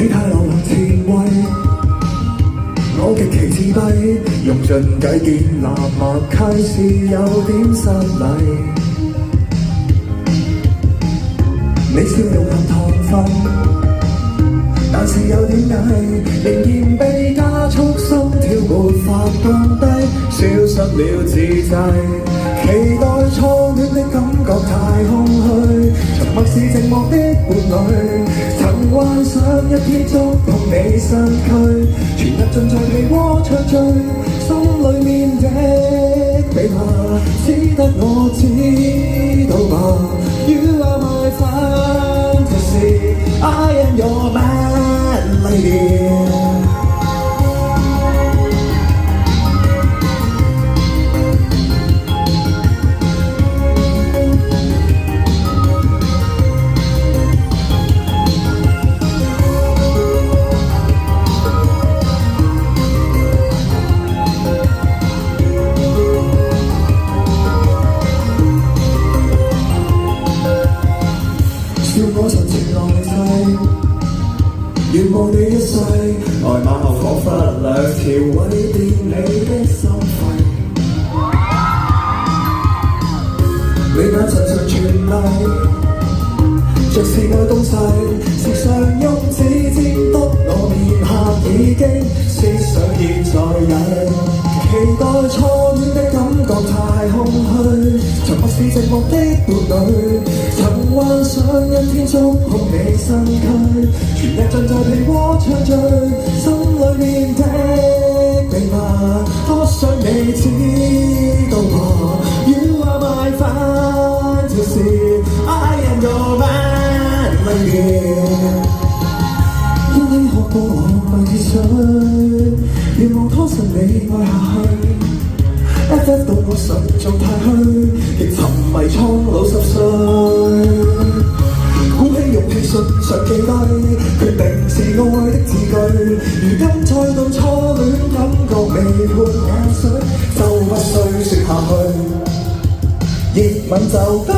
你太流行前衛，我極其自閉，用盡計建立默契是有點失禮。你笑容含糖分，但是有點矮，仍然被加速心跳沒法降低，消失了自制。期待初戀的感覺太空虛，沉默是寂寞的伴侶。曾幻想一天觸碰你身軀，全日盡在被窩暢醉，心裏面的秘密只得我知道吧。You are my fantasy, I am your man lady。笑我神情浪費，願望你一世，愛馬後彷彿兩條毀電你的心肺。你眼神上全麗，著是愛東西，時常用指尖篤我面頰，已經思想現在人。期待初戀的感覺太空虛，沉默是寂寞的伴侶。曾幻想一天觸碰你身軀，全日盡在被窩暢醉，心裏面的秘密多想你知道吧。You are my fantasy, I am your man lady。因你學過我迷水，願望拖實你愛下去。FF 到我神狀太虛，亦沉迷蒼老10歲。鼓起勇氣信上記低，決定是愛的字句。如今再度初戀感覺未潑眼水，就不需説下去，熱吻就夠。